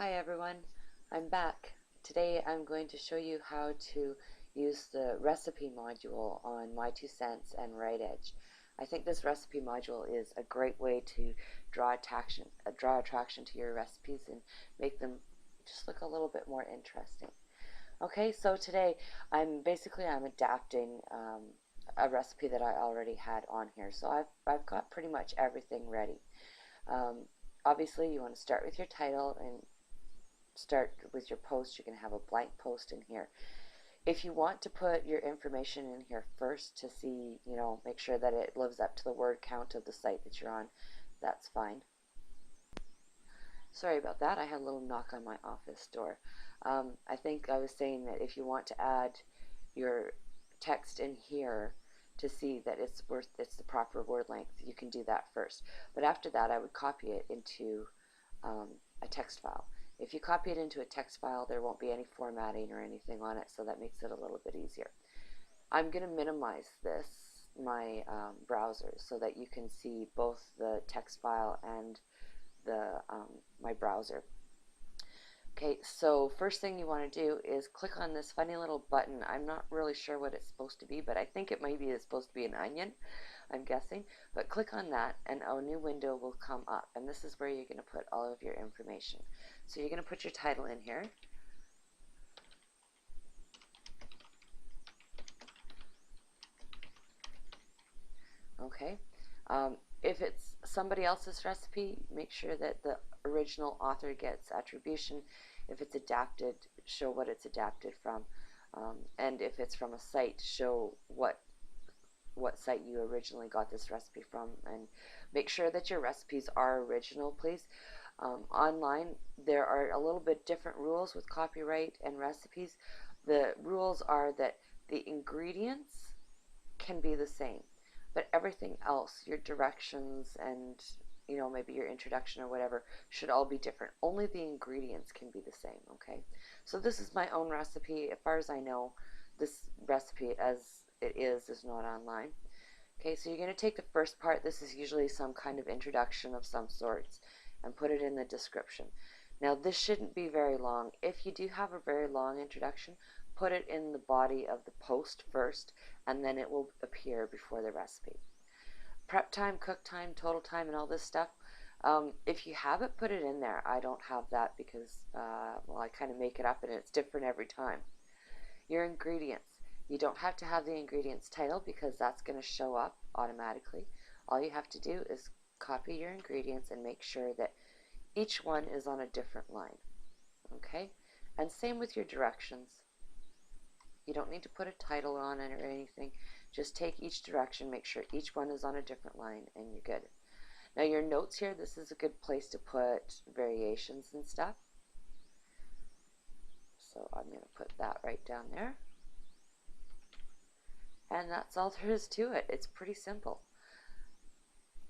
Hi everyone, I'm back. Today I'm going to show you how to use the recipe module on My Two Cents and Writedge. I think this recipe module is a great way to draw attraction to your recipes and make them just look a little bit more interesting. Okay, so today I'm adapting a recipe that I already had on here. So I've got pretty much everything ready. Um, Obviously, you want to start with your title and start with your post. You can have a blank post in here. If you want to put your information in here first to see, make sure that it lives up to the word count of the site that you're on, that's fine. Sorry about that. I had a little knock on my office door. I think I was saying that if you want to add your text in here to see that it's the proper word length, you can do that first. But after that, I would copy it into a text file. If you copy it into a text file, there won't be any formatting or anything on it, so that makes it a little bit easier. I'm going to minimize my browser, so that you can see both the text file and my browser. Okay, so first thing you want to do is click on this funny little button. I'm not really sure what it's supposed to be, but I think it maybe is supposed to be an onion, I'm guessing. But click on that and a new window will come up, and this is where you're going to put all of your information. So you're going to put your title in here. Okay. If it's somebody else's recipe, make sure that the original author gets attribution. If it's adapted, show what it's adapted from. And if it's from a site, show what site you originally got this recipe from, and make sure that your recipes are original, please. Online, there are a little bit different rules with copyright and recipes. The rules are that the ingredients can be the same, but everything else, your directions and maybe your introduction or whatever, should all be different. Only the ingredients can be the same. Okay, so this is my own recipe. As far as I know, this recipe as it is not online. Okay, so you're going to take the first part. This is usually some kind of introduction of some sorts, and put it in the description. Now this shouldn't be very long. If you do have a very long introduction, put it in the body of the post first, and then it will appear before the recipe. Prep time, cook time, total time, and all this stuff. If you have it, put it in there. I don't have that because, well, I kind of make it up and it's different every time. Your ingredients. You don't have to have the ingredients title because that's going to show up automatically. All you have to do is copy your ingredients and make sure that each one is on a different line. Okay? And same with your directions. You don't need to put a title on it or anything. Just take each direction, make sure each one is on a different line, and you're good. Now your notes here, this is a good place to put variations and stuff. So I'm going to put that right down there. And that's all there is to it. It's pretty simple.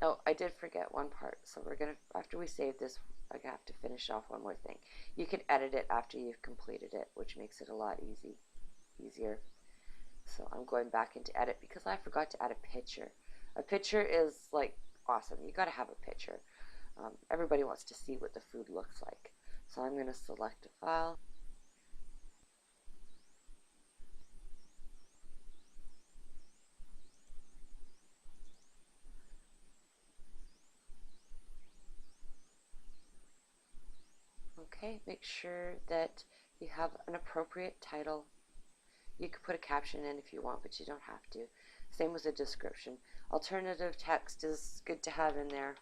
Oh, I did forget one part. So we're going to, after we save this, I have to finish off one more thing. You can edit it after you've completed it, which makes it a lot easier. So I'm going back into edit because I forgot to add a picture. A picture is like awesome. You got to have a picture. Everybody wants to see what the food looks like. So I'm going to select a file. Okay, make sure that you have an appropriate title. You could put a caption in if you want, but you don't have to. Same with a description. Alternative text is good to have in there.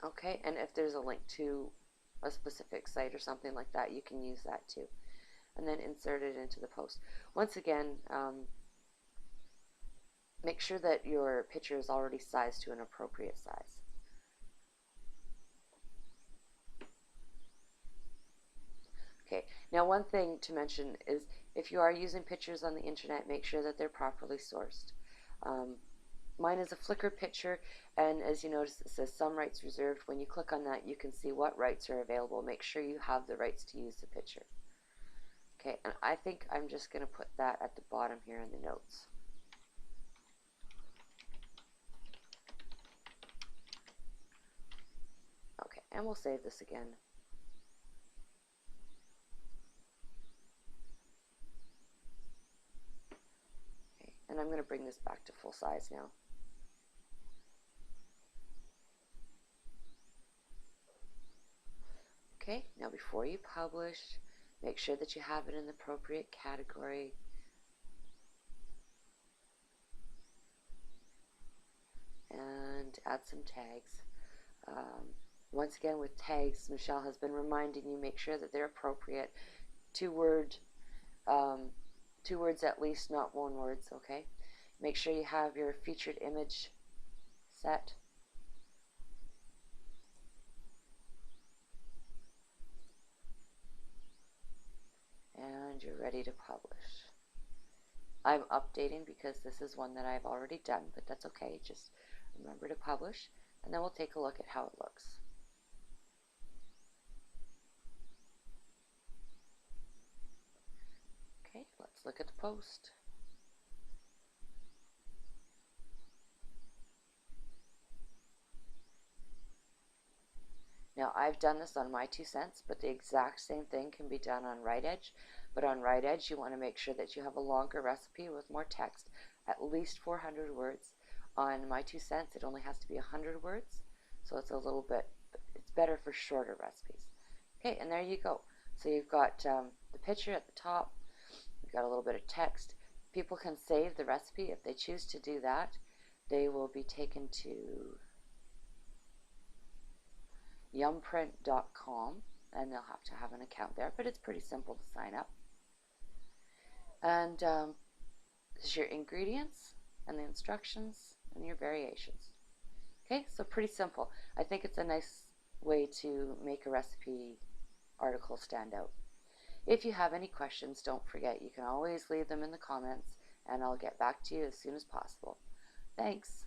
Okay, and if there's a link to a specific site or something like that, you can use that too. And then insert it into the post. Once again, make sure that your picture is already sized to an appropriate size. Okay, now one thing to mention is if you are using pictures on the internet, make sure that they're properly sourced. Mine is a Flickr picture, and as you notice, it says some rights reserved. When you click on that, you can see what rights are available. Make sure you have the rights to use the picture. Okay, and I think I'm just going to put that at the bottom here in the notes. and we'll save this again. Okay, and I'm going to bring this back to full size now. Okay, now before you publish, make sure that you have it in the appropriate category. And add some tags. Once again, with tags, Michelle has been reminding you, make sure that they're appropriate. Two words at least, not one words, okay? Make sure you have your featured image set. And you're ready to publish. I'm updating because this is one that I've already done, but that's okay. Just remember to publish, and then we'll take a look at how it looks. Okay, let's look at the post. Now, I've done this on my 2 cents, but the exact same thing can be done on Writedge. But on Writedge, you want to make sure that you have a longer recipe with more text, at least 400 words. On my 2 cents, it only has to be 100 words, so it's a little bit, it's better for shorter recipes. Okay, and there you go. So you've got the picture at the top, you've got a little bit of text. People can save the recipe. If they choose to do that, they will be taken to yumprint.com, and they'll have to have an account there, but it's pretty simple to sign up. And this is your ingredients and the instructions and your variations. Okay, so pretty simple. I think it's a nice way to make a recipe article stand out. If you have any questions, don't forget, you can always leave them in the comments, and I'll get back to you as soon as possible. Thanks.